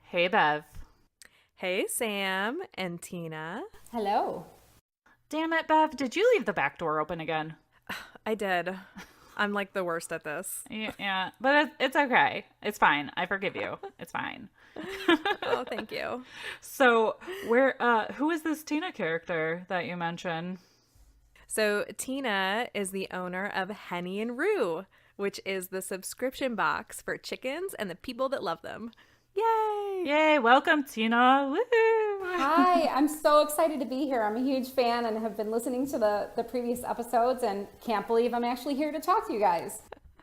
Hey, Bev. Hey, Sam and Tina. Hello. Damn it, Bev. Did you leave the back door open again? I did. I'm like the worst at this. Yeah, but it's okay. It's fine. I forgive you. It's fine. Oh, thank you. So, who is this Tina character that you mentioned? So, Tina is the owner of Henny Roo, which is the subscription box for chickens and the people that love them. Yay! Yay, welcome, Tina. Woohoo! Hi, I'm so excited to be here. I'm a huge fan and have been listening to the previous episodes and can't believe I'm actually here to talk to you guys.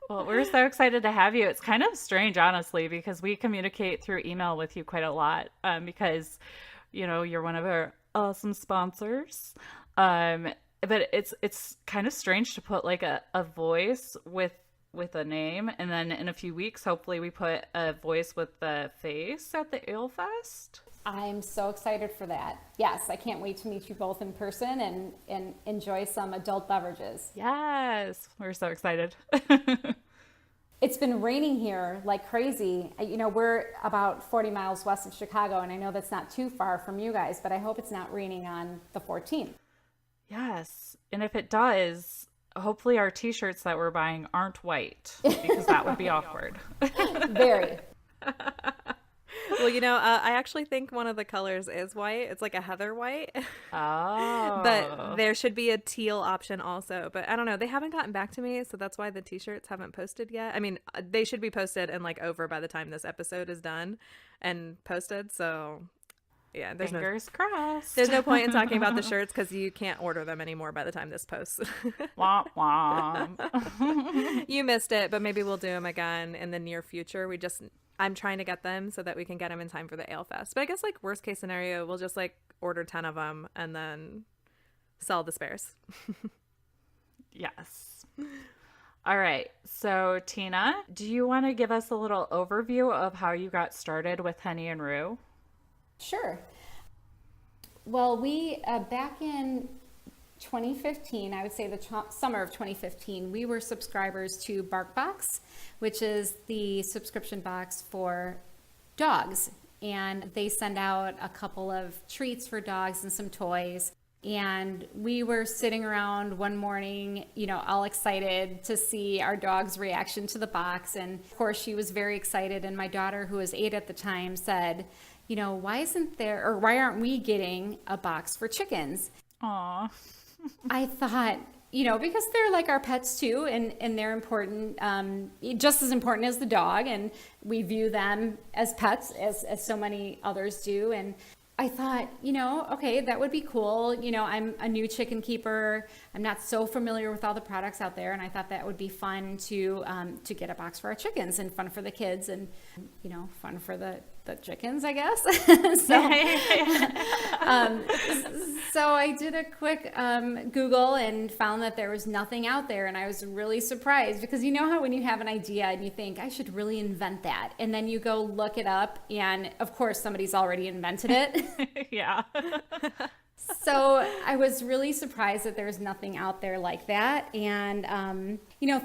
Well, we're so excited to have you. It's kind of strange, honestly, because we communicate through email with you quite a lot because, you're one of our awesome sponsors. Um, but it's kind of strange to put like a voice with a name, and then in a few weeks, hopefully, we put a voice with the face at the Ale Fest. I'm so excited for that. Yes, I can't wait to meet you both in person and enjoy some adult beverages. Yes, we're so excited. It's been raining here like crazy. We're about 40 miles west of Chicago, and I know that's not too far from you guys, but I hope it's not raining on the 14th. Yes, and if it does, hopefully our t-shirts that we're buying aren't white because that would be awkward. Very. Well, I actually think one of the colors is white. It's like a heather white. Oh. But there should be a teal option also. But I don't know. They haven't gotten back to me, so that's why the t-shirts haven't posted yet. I mean, they should be posted and like over by the time this episode is done and posted. So yeah, Fingers crossed. there's no point in talking about the shirts because you can't order them anymore by the time this posts. Womp womp. You missed it, but maybe we'll do them again in the near future. I'm trying to get them so that we can get them in time for the Ale Fest. But I guess like worst case scenario, we'll just like order 10 of them and then sell the spares. Yes. All right. So, Tina, do you want to give us a little overview of how you got started with Henny and Roo? Sure. Well, we back in 2015, I would say the summer of 2015, we were subscribers to BarkBox, which is the subscription box for dogs. And they send out a couple of treats for dogs and some toys. And we were sitting around one morning, all excited to see our dog's reaction to the box. And of course, she was very excited. And my daughter, who was 8 at the time, said, why aren't we getting a box for chickens? Aw. I thought, because they're like our pets too, and they're important, just as important as the dog, and we view them as pets as so many others do. And I thought, okay, that would be cool. I'm a new chicken keeper. I'm not so familiar with all the products out there, and I thought that would be fun to get a box for our chickens and fun for the kids and, fun for the chickens, I guess. So I did a quick Google and found that there was nothing out there, and I was really surprised because you know how when you have an idea and you think I should really invent that, and then you go look it up, and of course somebody's already invented it. Yeah. So I was really surprised that there's nothing out there like that. And,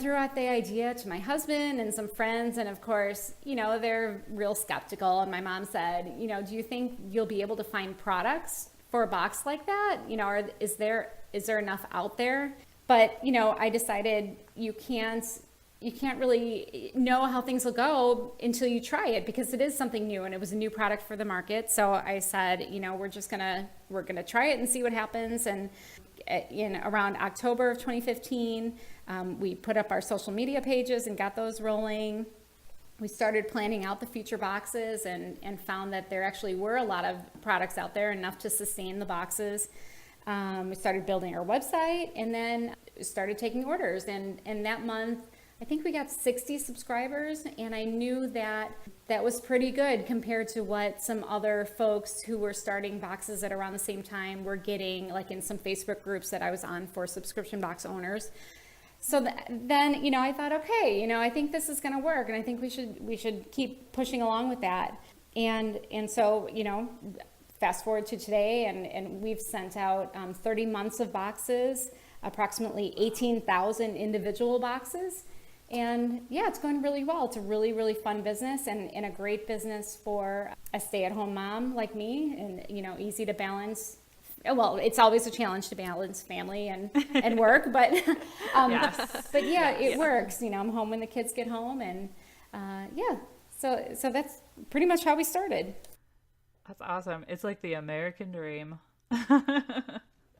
threw out the idea to my husband and some friends. And of course, they're real skeptical. And my mom said, do you think you'll be able to find products for a box like that? Or is there enough out there? But, I decided you can't really know how things will go until you try it because it is something new and it was a new product for the market. So I said, we're gonna try it and see what happens. And in around October of 2015, we put up our social media pages and got those rolling. We started planning out the future boxes and found that there actually were a lot of products out there, enough to sustain the boxes. We started building our website and then started taking orders. And that month, I think we got 60 subscribers, and I knew that was pretty good compared to what some other folks who were starting boxes at around the same time were getting, like in some Facebook groups that I was on for subscription box owners. So then, I thought, okay, I think this is going to work, and I think we should keep pushing along with that. And so, fast forward to today, and we've sent out 30 months of boxes, approximately 18,000 individual boxes. And yeah, it's going really well. It's a really, really fun business and a great business for a stay-at-home mom like me, and easy to balance. Well, it's always a challenge to balance family and work, but Yes. but yeah, Yes. it works. I'm home when the kids get home, and yeah, so that's pretty much how we started. That's awesome. It's like the American dream.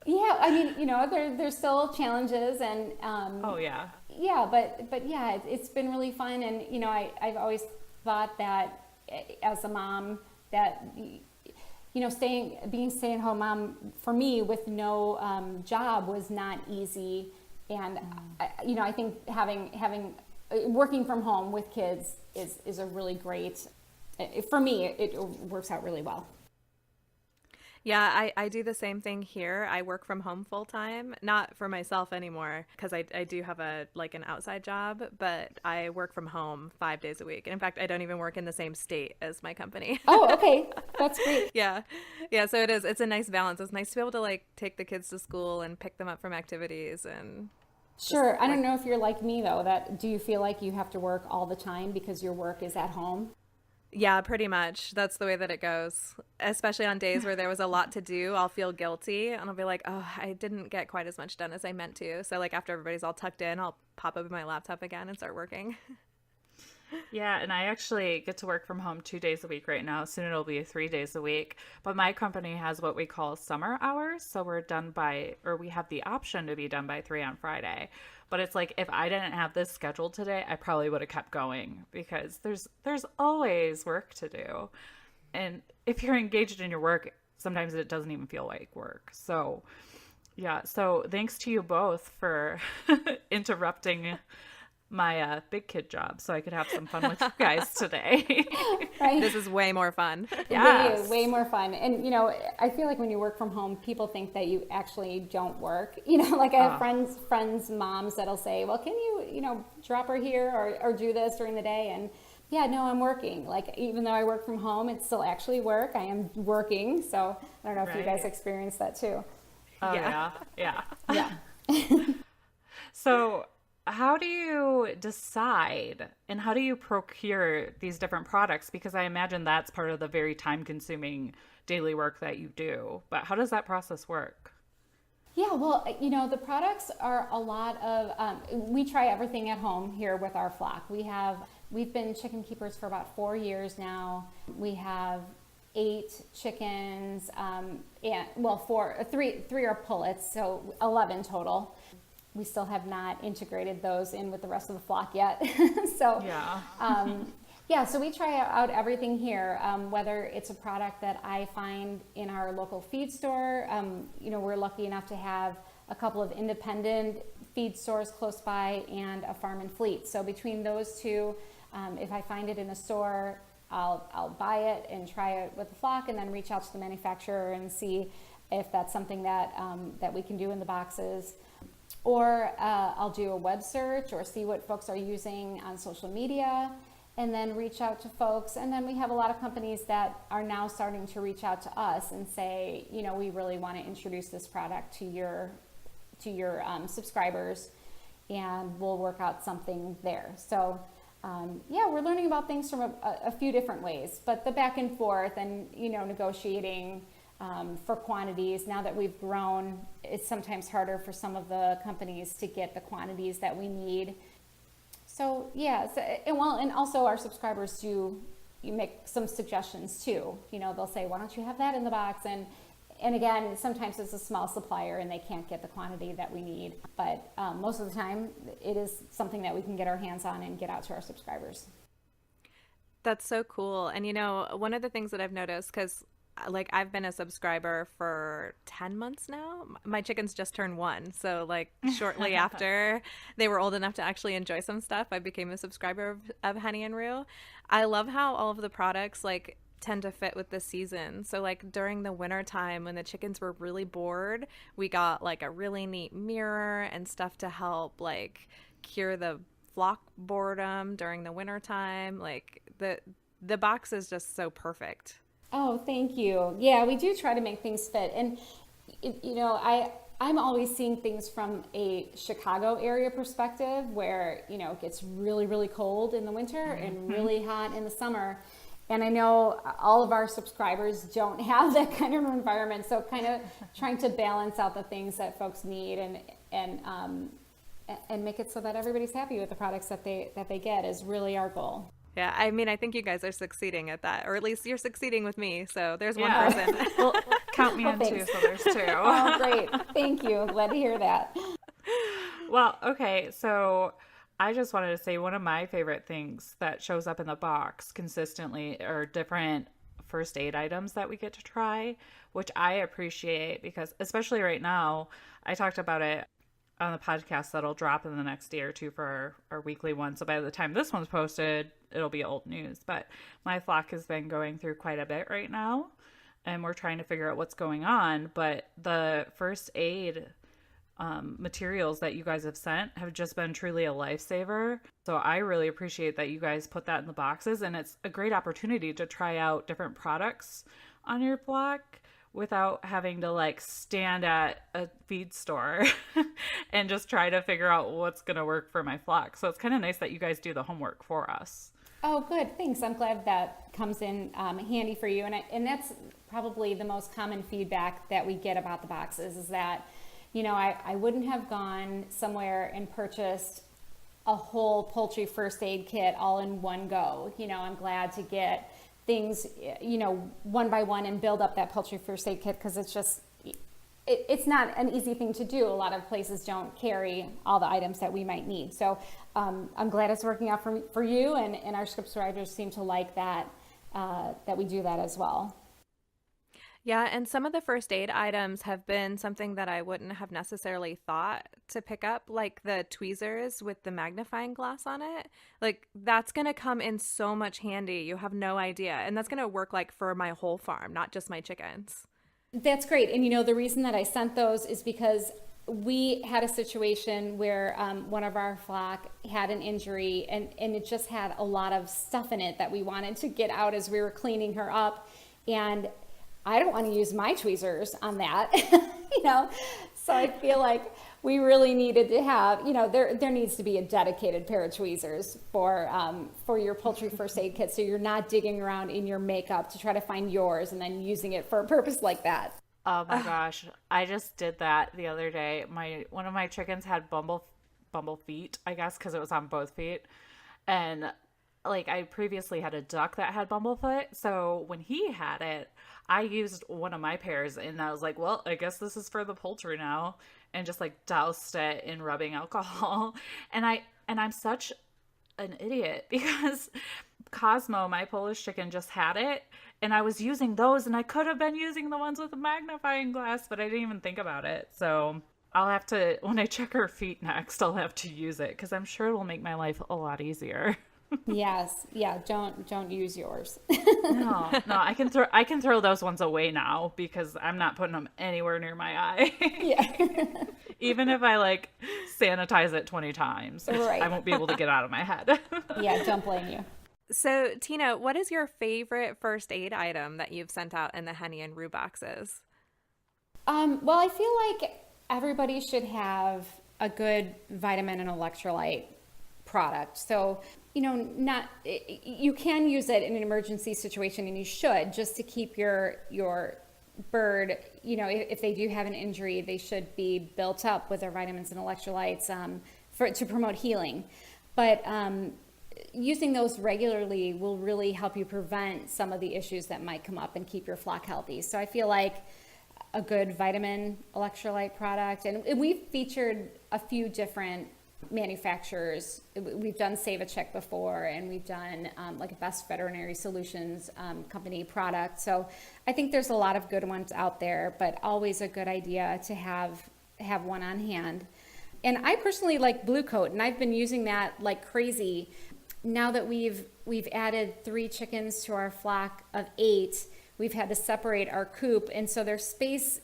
Yeah, I mean, there's still challenges, and Oh, yeah. yeah, but yeah, it's been really fun, and I've always thought that as a mom that being stay-at-home mom for me with no job was not easy, and I think having working from home with kids is a really great, for me it works out really well. Yeah, I do the same thing here. I work from home full time, not for myself anymore because I do have an outside job, but I work from home 5 days a week. And in fact, I don't even work in the same state as my company. Oh, okay. That's great. Yeah. Yeah, so it's a nice balance. It's nice to be able to take the kids to school and pick them up from activities and Sure. I don't know if you're like me though, do you feel like you have to work all the time because your work is at home? yeah, pretty much. That's the way that it goes. Especially on days where there was a lot to do, I'll feel guilty and I'll be like, oh, I didn't get quite as much done as I meant to. So after everybody's all tucked in, I'll pop open my laptop again and start working. Yeah, and I actually get to work from home 2 days a week right now. Soon it'll be 3 days a week. But my company has what we call summer hours. So we have the option to be done by 3 on Friday. But it's like, if I didn't have this scheduled today, I probably would have kept going because there's always work to do. And if you're engaged in your work, sometimes it doesn't even feel like work. So yeah, so thanks to you both for interrupting my big kid job so I could have some fun with you guys today. Right? This is way more fun. Yes. Way more fun. And, I feel like when you work from home, people think that you actually don't work. Like I have friends, moms that'll say, well, can you, drop her here or do this during the day? And yeah, no, I'm working. Like, even though I work from home, it's still actually work. I am working. So I don't know if you guys experience that too. Oh, yeah. Yeah. Yeah. So how do you decide and how do you procure these different products? Because I imagine that's part of the very time-consuming daily work that you do. But how does that process work? Yeah, well, the products are a lot of, we try everything at home here with our flock. We've been chicken keepers for about 4 years now. We have 8 chickens, and three are pullets, so 11 total. We still have not integrated those in with the rest of the flock yet. So so we try out everything here, whether it's a product that I find in our local feed store. We're lucky enough to have a couple of independent feed stores close by and a farm and fleet. So between those two, if I find it in a store, I'll buy it and try it with the flock and then reach out to the manufacturer and see if that's something that we can do in the boxes. Or I'll do a web search or see what folks are using on social media and then reach out to folks. And then we have a lot of companies that are now starting to reach out to us and say, we really want to introduce this product to your subscribers, and we'll work out something there. So we're learning about things from a few different ways, but the back and forth and, negotiating for quantities. Now that we've grown, it's sometimes harder for some of the companies to get the quantities that we need. So and also our subscribers you make some suggestions too. They'll say, why don't you have that in the box? And again, sometimes it's a small supplier and they can't get the quantity that we need. But most of the time, it is something that we can get our hands on and get out to our subscribers. That's so cool. And one of the things that I've noticed, because I've been a subscriber for 10 months now. My chickens just turned 1. So shortly after they were old enough to actually enjoy some stuff, I became a subscriber of Henny Roo. I love how all of the products tend to fit with the season. So during the winter time when the chickens were really bored, we got a really neat mirror and stuff to help cure the flock boredom during the winter time. The box is just so perfect. Oh, thank you. Yeah, we do try to make things fit. And, I'm always seeing things from a Chicago area perspective where, it gets really, really cold in the winter and really hot in the summer. And I know all of our subscribers don't have that kind of environment. So kind of trying to balance out the things that folks need and make it so that everybody's happy with the products that they get is really our goal. Yeah, I mean, I think you guys are succeeding at that, or at least you're succeeding with me. So there's one person. Well, count me in too, so there's two. Oh, great. Thank you. Glad to hear that. Well, okay, so I just wanted to say one of my favorite things that shows up in the box consistently are different first aid items that we get to try, which I appreciate because especially right now, I talked about it on the podcast that'll drop in the next day or two for our weekly one. So by the time this one's posted, it'll be old news. But my flock has been going through quite a bit right now, and we're trying to figure out what's going on. But the first aid materials that you guys have sent have just been truly a lifesaver. So I really appreciate that you guys put that in the boxes, and it's a great opportunity to try out different products on your flock without having to like stand at a feed store and just try to figure out what's going to work for my flock. So it's kind of nice that you guys do the homework for us. Oh, good. Thanks. I'm glad that comes in handy for you. And that's probably the most common feedback that we get about the boxes is that, I wouldn't have gone somewhere and purchased a whole poultry first aid kit all in one go. I'm glad to get things, one by one and build up that poultry first aid kit because it's not an easy thing to do. A lot of places don't carry all the items that we might need. So I'm glad it's working out for you and our subscribers seem to like that we do that as well. Yeah, and some of the first aid items have been something that I wouldn't have necessarily thought to pick up, like the tweezers with the magnifying glass on it. Like that's going to come in so much handy. You have no idea. And that's going to work like for my whole farm, not just my chickens. That's great. And the reason that I sent those is because we had a situation where one of our flock had an injury and it just had a lot of stuff in it that we wanted to get out as we were cleaning her up. And I don't want to use my tweezers on that, so I feel like we really needed to have, there needs to be a dedicated pair of tweezers for your poultry first aid kit. So you're not digging around in your makeup to try to find yours and then using it for a purpose like that. Oh my gosh. I just did that the other day. One of my chickens had bumble feet, I guess, because it was on both feet. And like I previously had a duck that had bumblefoot. So when he had it, I used one of my pairs and I was like, well, I guess this is for the poultry now, and just like doused it in rubbing alcohol. And I'm such an idiot because Cosmo, my Polish chicken, just had it and I was using those and I could have been using the ones with the magnifying glass, but I didn't even think about it. So I'll have to, when I check her feet next, I'll have to use it because I'm sure it'll make my life a lot easier. Yes. Yeah. Don't use yours. No, I can throw those ones away now because I'm not putting them anywhere near my eye. Yeah. Even if I like sanitize it 20 times, right. I won't be able to get out of my head. Yeah. Don't blame you. So Tina, what is your favorite first aid item that you've sent out in the Henny and Roo boxes? Well, I feel like everybody should have a good vitamin and electrolyte product. So, you can use it in an emergency situation and you should, just to keep your bird, if they do have an injury, they should be built up with their vitamins and electrolytes to promote healing. But using those regularly will really help you prevent some of the issues that might come up and keep your flock healthy. So I feel like a good vitamin electrolyte product, and we've featured a few different manufacturers. We've done Save a Chick before, and we've done like a Best Veterinary Solutions company product. So I think there's a lot of good ones out there, but always a good idea to have one on hand. And I personally like Blue Coat, and I've been using that like crazy. Now that we've added 3 chickens to our flock of 8, we've had to separate our coop, and so their space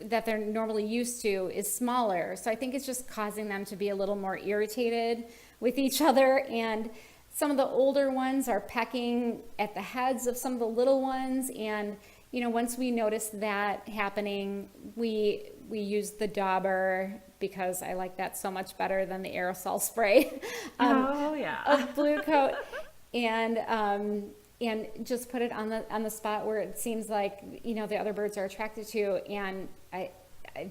that they're normally used to is smaller. So I think it's just causing them to be a little more irritated with each other. And some of the older ones are pecking at the heads of some of the little ones. And, once we noticed that happening, we use the dauber because I like that so much better than the aerosol spray Oh, yeah. of Blue Coat, and just put it on the spot where it seems like the other birds are attracted to, and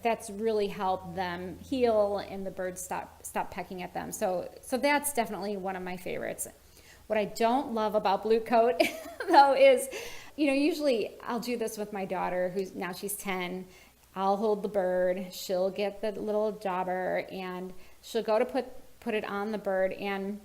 that's really helped them heal and the birds stop pecking at them. So that's definitely one of my favorites. What I don't love about Blue Coat though is, usually I'll do this with my daughter she's 10. I'll hold the bird, she'll get the little dauber and she'll go to put it on the bird, and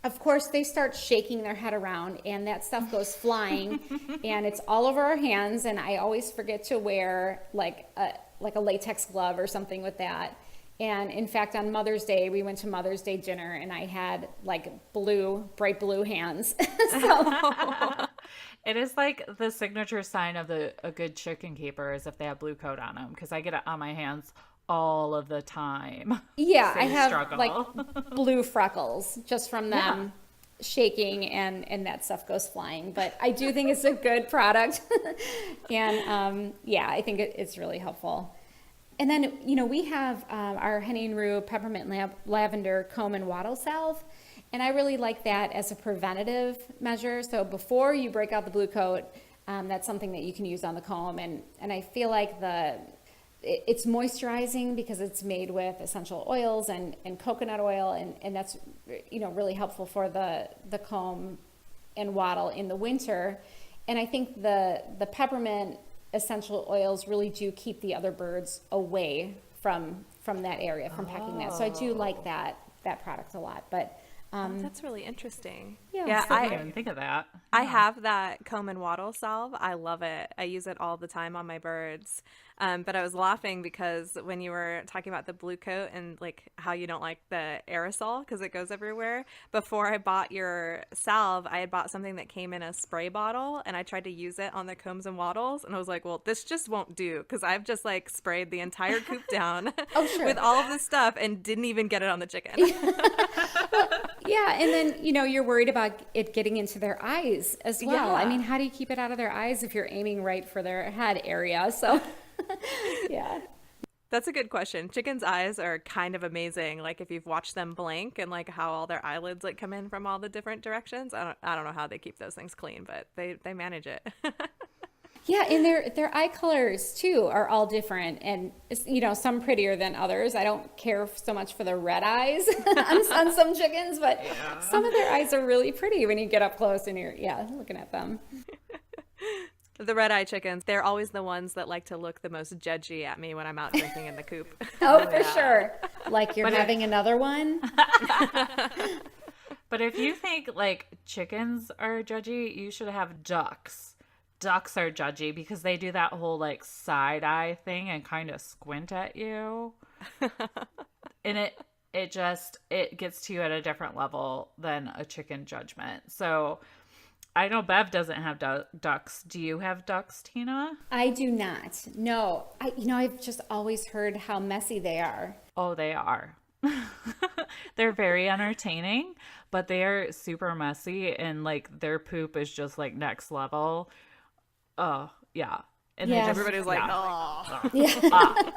of course they start shaking their head around and that stuff goes flying and it's all over our hands, and I always forget to wear like a latex glove or something with that. And in fact, on Mother's Day, we went to Mother's Day dinner and I had like bright blue hands. So It is like the signature sign of a good chicken keeper is if they have Blue Coat on them, because I get it on my hands all of the time. yeah, I Same have struggle. like blue freckles just from them shaking, and that stuff goes flying. But I do think it's a good product. And I think it's really helpful. And then, we have our Henny Roo peppermint lavender comb and wattle salve. And I really like that as a preventative measure. So before you break out the Blue Coat, that's something that you can use on the comb. And I feel like it's moisturizing because it's made with essential oils and coconut oil. And that's, really helpful for the comb and wattle in the winter. And I think the peppermint essential oils really do keep the other birds away from that area, from pecking that. So I do like that product a lot. But That's really interesting. yeah, I didn't even think of that. I have that comb and wattle salve. I love it. I use it all the time on my birds. But I was laughing because when you were talking about the Blue Coat and like how you don't like the aerosol because it goes everywhere, before I bought your salve, I had bought something that came in a spray bottle and I tried to use it on the combs and wattles, and I was like, well, this just won't do because I've just like sprayed the entire coop down with all of this stuff and didn't even get it on the chicken. Yeah, and then, you're worried about it getting into their eyes as well. Yeah. I mean, how do you keep it out of their eyes if you're aiming right for their head area? So, yeah. That's a good question. Chickens' eyes are kind of amazing. Like if you've watched them blink and like how all their eyelids like come in from all the different directions. I don't know how they keep those things clean, but they manage it. Yeah, and their eye colors too are all different, and some prettier than others. I don't care so much for the red eyes on some chickens, but some of their eyes are really pretty when you get up close and you're looking at them. The red-eye chickens, they're always the ones that like to look the most judgy at me when I'm out drinking in the coop. Oh, for sure. Like you're having another one. But if you think like chickens are judgy, you should have ducks. Ducks are judgy because they do that whole like side eye thing and kind of squint at you. And it gets to you at a different level than a chicken judgment. So I know Bev doesn't have ducks. Do you have ducks, Tina? I do not. No. I've just always heard how messy they are. Oh, they are. They're very entertaining, but they are super messy, and like their poop is just like next level. Oh, yeah. And Yeah. Everybody's like, yeah. oh.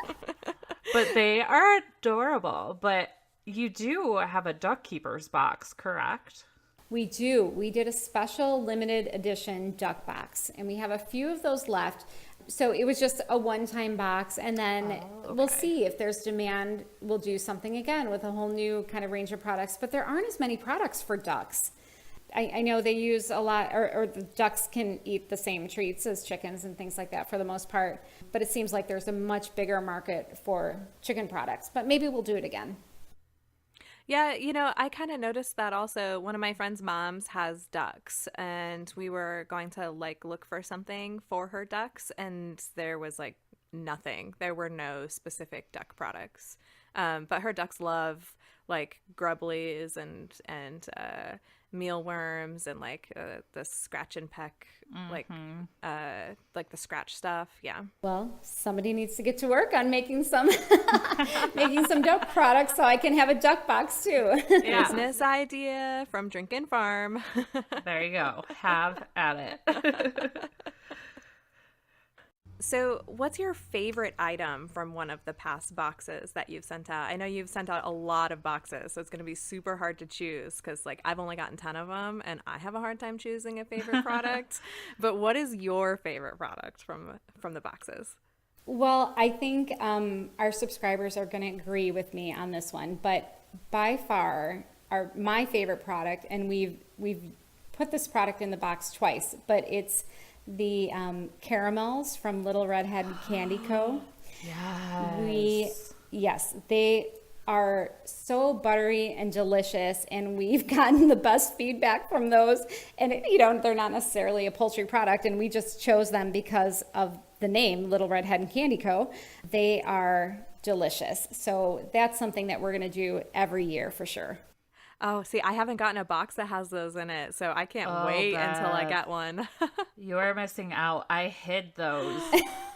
But they are adorable. But you do have a duck keeper's box, correct? We do. We did a special limited edition duck box, and we have a few of those left. So it was just a one-time box, and then we'll see if there's demand. We'll do something again with a whole new kind of range of products, but there aren't as many products for ducks. I know they use a lot, or the ducks can eat the same treats as chickens and things like that for the most part, but it seems like there's a much bigger market for chicken products, but maybe we'll do it again. Yeah, I kind of noticed that also. One of my friend's moms has ducks, and we were going to like look for something for her ducks, and there was like nothing. There were no specific duck products. But her ducks love like grubblies and mealworms and like the scratch and peck, like the scratch stuff. Yeah. Well, somebody needs to get to work on making some duck products so I can have a duck box too. Yeah. Business idea from Drinkin' Farm. There you go. Have at it. So what's your favorite item from one of the past boxes that you've sent out? I know you've sent out a lot of boxes, so it's going to be super hard to choose because like I've only gotten 10 of them and I have a hard time choosing a favorite product. But what is your favorite product from the boxes? Well, I think our subscribers are going to agree with me on this one, but by far, my favorite product, and we've put this product in the box twice, but it's the caramels from Little Red Hen Candy Co. Yes, they are so buttery and delicious, and we've gotten the best feedback from those. And they're not necessarily a poultry product, and we just chose them because of the name Little Red Hen Candy Co. They are delicious, so that's something that we're going to do every year for sure. Oh, see, I haven't gotten a box that has those in it, so I can't wait until I get one. You're missing out. I hid those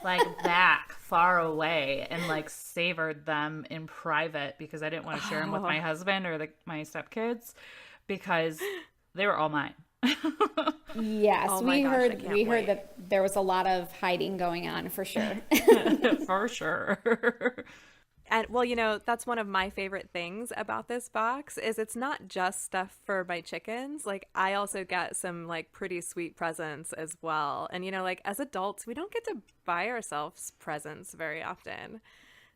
like back far away and like savored them in private because I didn't want to share them with my husband or my stepkids because they were all mine. Yes, Oh we my gosh, heard I can't wait. that there was a lot of hiding going on for sure. For sure. And well, that's one of my favorite things about this box is it's not just stuff for my chickens. Like I also get some like pretty sweet presents as well. And like as adults, we don't get to buy ourselves presents very often.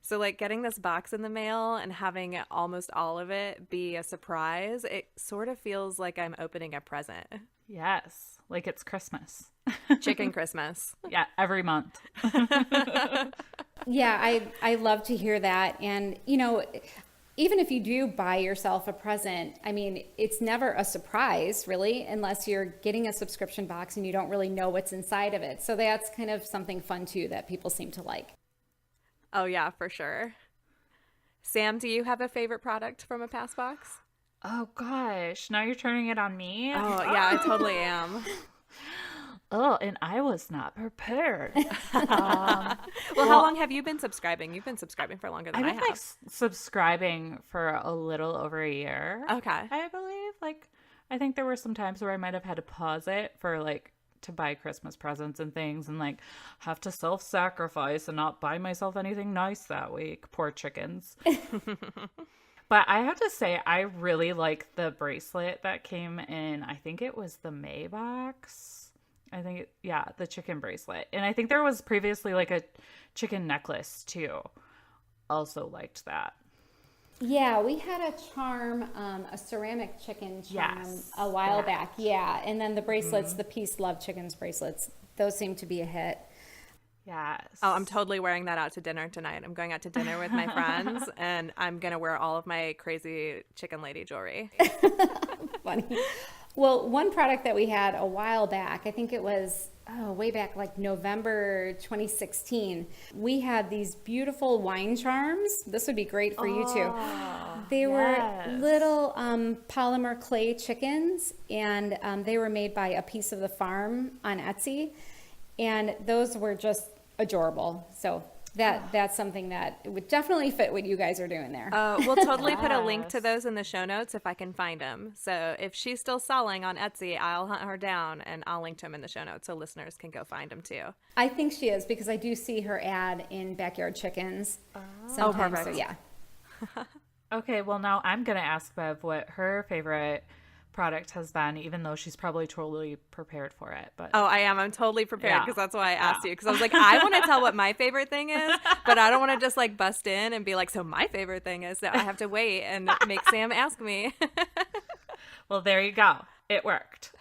So like getting this box in the mail and having almost all of it be a surprise, it sort of feels like I'm opening a present. Yes, like it's Christmas. Chicken Christmas. Yeah, every month. Yeah, I love to hear that. And, even if you do buy yourself a present, I mean, it's never a surprise, really, unless you're getting a subscription box and you don't really know what's inside of it. So that's kind of something fun, too, that people seem to like. Oh, yeah, for sure. Sam, do you have a favorite product from a past box? Oh gosh, now you're turning it on me. Oh, yeah, I totally am. Oh, and I was not prepared. Well, how long have you been subscribing? You've been subscribing for longer than I've I been have. like subscribing for a little over a year. Okay. I believe. Like, I think there were some times where I might have had to pause it for like to buy Christmas presents and things and like have to self-sacrifice and not buy myself anything nice that week. Poor chickens. But I have to say, I really like the bracelet that came in. I think it was the May box. The chicken bracelet. And I think there was previously like a chicken necklace too. Also liked that. Yeah, we had a charm, a ceramic chicken charm a while back. Yeah, and then the bracelets, the Peace Love Chickens bracelets, those seem to be a hit. Yes. Oh, I'm totally wearing that out to dinner tonight. I'm going out to dinner with my friends, and I'm going to wear all of my crazy chicken lady jewelry. Funny. Well, one product that we had a while back, I think it was way back like November 2016, we had these beautiful wine charms. This would be great for you too. They were little polymer clay chickens, and they were made by A Piece of the Farm on Etsy, and those were just adorable. So that's something that would definitely fit what you guys are doing there. We'll totally put a link to those in the show notes if I can find them. So if she's still selling on Etsy, I'll hunt her down and I'll link to them in the show notes so listeners can go find them too. I think she is because I do see her ad in Backyard Chickens sometimes. Perfect. So yeah. Okay, well now I'm going to ask Bev what her favorite product has been, even though she's probably totally prepared for it. But I am. I'm totally prepared because that's why I asked Yeah. you. Because I was like, I want to tell what my favorite thing is, but I don't want to just like bust in and be like, so my favorite thing is that I have to wait and make Sam ask me. well, there you go. It worked.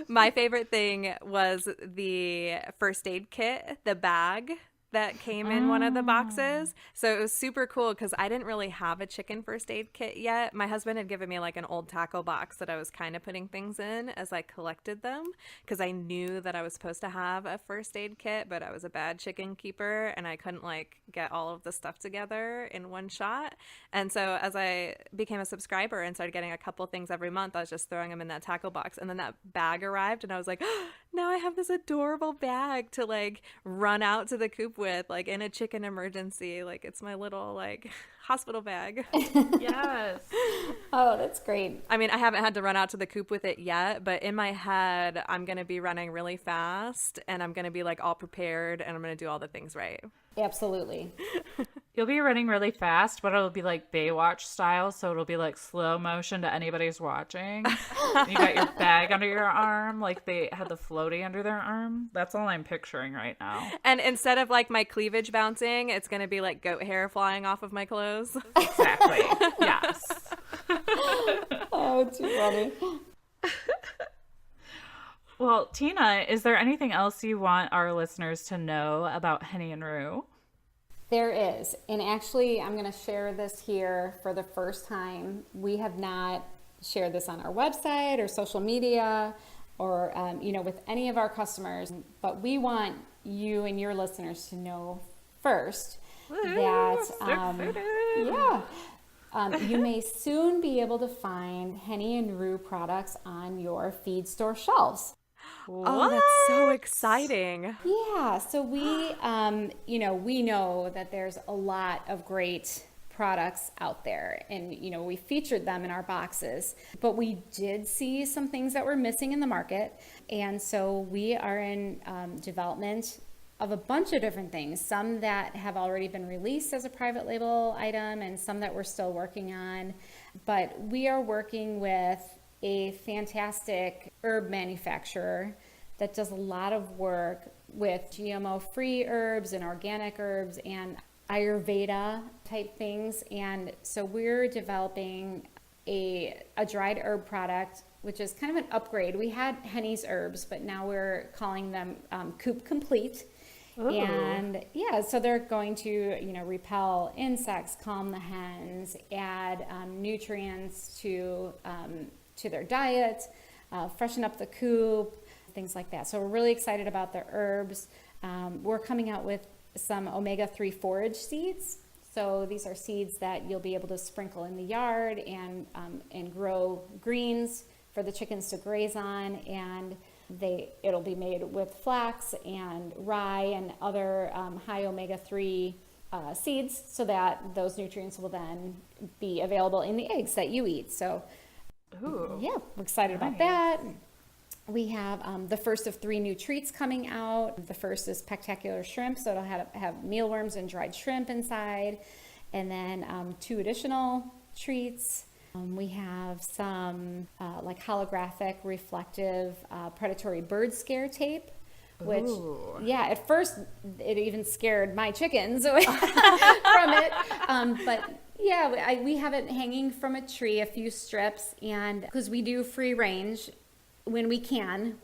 My favorite thing was the first aid kit, the bag that came in one of the boxes. So it was super cool because I didn't really have a chicken first aid kit yet. My husband had given me like an old tackle box that I was kind of putting things in as I collected them because I knew that I was supposed to have a first aid kit, but I was a bad chicken keeper and I couldn't like get all of the stuff together in one shot. And so as I became a subscriber and started getting a couple things every month, I was just throwing them in that tackle box. And then that bag arrived and I was like, oh, now I have this adorable bag to like run out to the coop with, like in a chicken emergency. Like it's my little like hospital bag. Yes. Oh, that's great. I mean, I haven't had to run out to the coop with it yet, but in my head, I'm going to be running really fast and I'm going to be like all prepared and I'm going to do all the things right. Absolutely. You'll be running really fast, but it'll be like Baywatch style, so it'll be like slow motion to anybody who's watching. You got your bag under your arm, like they had the floaty under their arm. That's all I'm picturing right now. And instead of like my cleavage bouncing, it's going to be like goat hair flying off of my clothes. Exactly. Yes. Oh, too funny. Well, Tina, is there anything else you want our listeners to know about Henny and Roo? There is. And actually, I'm going to share this here for the first time. We have not shared this on our website or social media or, with any of our customers. But we want you and your listeners to know first you may soon be able to find Henny and Roo products on your feed store shelves. Oh, that's so exciting. Yeah, so we know that there's a lot of great products out there and, we featured them in our boxes, but we did see some things that were missing in the market. And so we are in development of a bunch of different things, some that have already been released as a private label item and some that we're still working on. But we are working with a fantastic herb manufacturer that does a lot of work with GMO-free herbs and organic herbs and Ayurveda type things. And so we're developing a dried herb product, which is kind of an upgrade. We had Henny's herbs, but now we're calling them Coop Complete. Ooh. And yeah, so they're going to, repel insects, calm the hens, add nutrients to their diet, freshen up the coop, things like that. So we're really excited about the herbs. We're coming out with some omega-3 forage seeds. So these are seeds that you'll be able to sprinkle in the yard and grow greens for the chickens to graze on. And it'll be made with flax and rye and other high omega-3 seeds, so that those nutrients will then be available in the eggs that you eat. So yeah, we're excited about that. We have the first of 3 new treats coming out. The first is Spectacular Shrimp, so it'll have mealworms and dried shrimp inside. And then 2 additional treats. We have some like holographic reflective predatory bird scare tape, which, at first it even scared my chickens from it. But yeah, we have it hanging from a tree, a few strips, and because we do free range when we can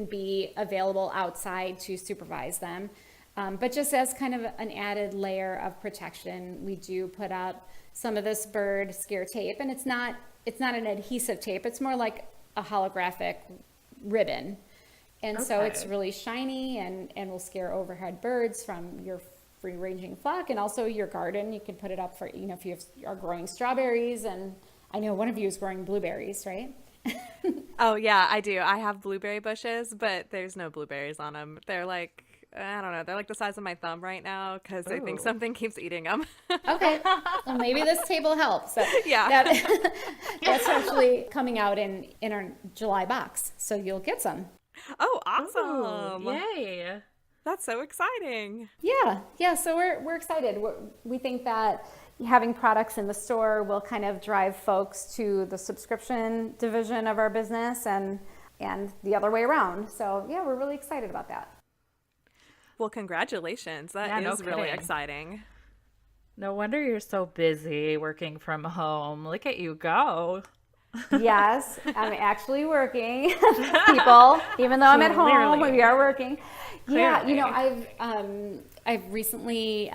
be available outside to supervise them. But just as kind of an added layer of protection, we do put up some of this bird scare tape, and it's not an adhesive tape. It's more like a holographic ribbon. And so it's really shiny and will scare overhead birds from your free ranging flock, and also your garden. You can put it up for, if you are growing strawberries, and I know one of you is growing blueberries, right? Oh yeah, I do. I have blueberry bushes, but there's no blueberries on them. They're like, I don't know, they're like the size of my thumb right now because I think something keeps eating them. Okay, well maybe this table helps. So yeah, that's actually coming out in our July box, so you'll get some. Oh, awesome! Ooh, yay! That's so exciting. Yeah. So we're excited. We think that having products in the store will kind of drive folks to the subscription division of our business and the other way around. So yeah, we're really excited about that. Well, congratulations. That is really exciting. No wonder you're so busy working from home. Look at you go. Yes, I'm actually working, people. Even though I'm at home, we are working. Clearly. Yeah, I've recently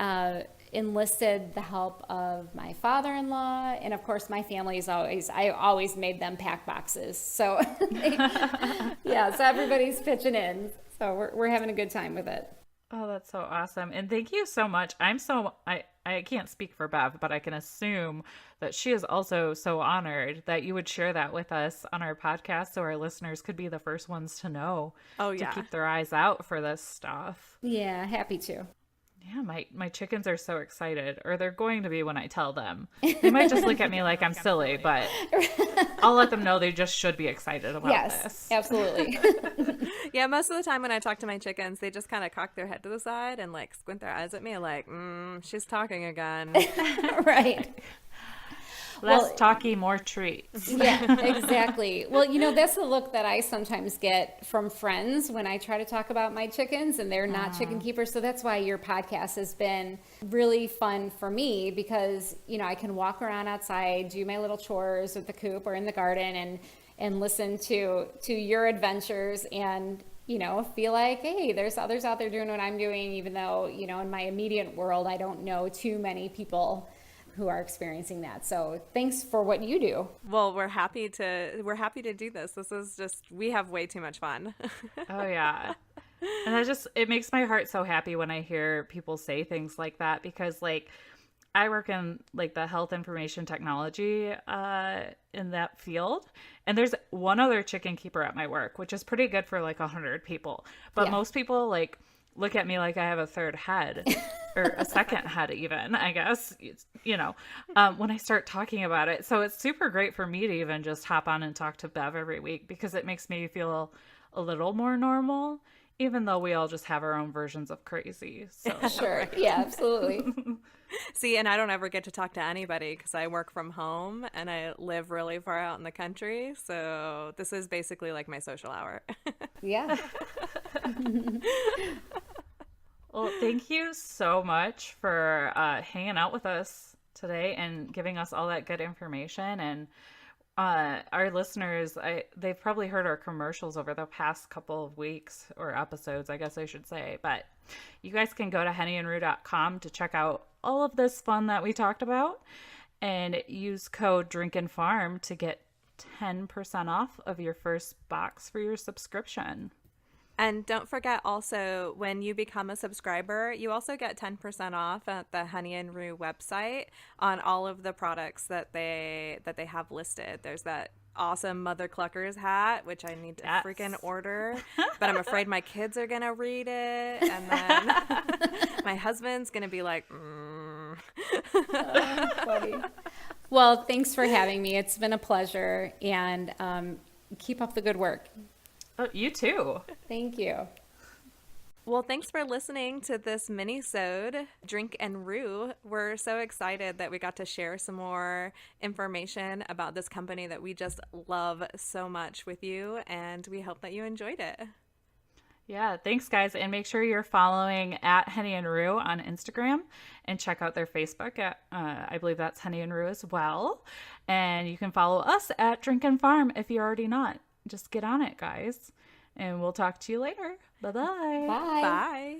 enlisted the help of my father-in-law, and of course my family is I always made them pack boxes. So so everybody's pitching in. So we're having a good time with it. Oh, that's so awesome. And thank you so much. I can't speak for Bev, but I can assume that she is also so honored that you would share that with us on our podcast so our listeners could be the first ones to know to keep their eyes out for this stuff. Yeah, happy to. Yeah, my chickens are so excited, or they're going to be when I tell them. They might just look at me like I'm silly, but I'll let them know they just should be excited about Yes, this. absolutely. Yeah, most of the time when I talk to my chickens, they just kind of cock their head to the side and like squint their eyes at me like, she's talking again. Right. Less Well, talky, more treats. Yeah, exactly. Well, that's the look that I sometimes get from friends when I try to talk about my chickens and they're not chicken keepers. So that's why your podcast has been really fun for me because, I can walk around outside, do my little chores with the coop or in the garden and listen to your adventures and, feel like, hey, there's others out there doing what I'm doing, even though, in my immediate world, I don't know too many people who are experiencing that. So thanks for what you do. Well, we're happy to do this. This is just, we have way too much fun. Oh yeah. And it makes my heart so happy when I hear people say things like that because like I work in like the health information technology in that field. And there's one other chicken keeper at my work, which is pretty good for like 100 people. But most people like look at me like I have a third head or a second head even, I guess, when I start talking about it. So it's super great for me to even just hop on and talk to Bev every week because it makes me feel a little more normal, even though we all just have our own versions of crazy. So Sure. Yeah, absolutely. See, and I don't ever get to talk to anybody because I work from home and I live really far out in the country. So this is basically like my social hour. Yeah. Well, thank you so much for hanging out with us today and giving us all that good information. And our listeners, they've probably heard our commercials over the past couple of weeks or episodes, I guess I should say. But you guys can go to hennyroo.com to check out all of this fun that we talked about and use code DRINKANDFARM to get 10% off of your first box for your subscription. And don't forget also, when you become a subscriber, you also get 10% off at the Henny and Roo website on all of the products that they have listed. There's that awesome Mother Cluckers hat, which I need to freaking order, but I'm afraid my kids are gonna read it, and then my husband's gonna be like, Funny. Well, thanks for having me. It's been a pleasure, and keep up the good work. Oh, you too. Thank you. Well, thanks for listening to this Minisode, Drink and Roo. We're so excited that we got to share some more information about this company that we just love so much with you, and we hope that you enjoyed it. Yeah, thanks guys. And make sure you're following at Henny and Roo on Instagram and check out their Facebook at, I believe that's Henny and Roo as well. And you can follow us at Drink and Farm if you're already not. Just get on it, guys. And we'll talk to you later. Bye-bye. Bye. Bye.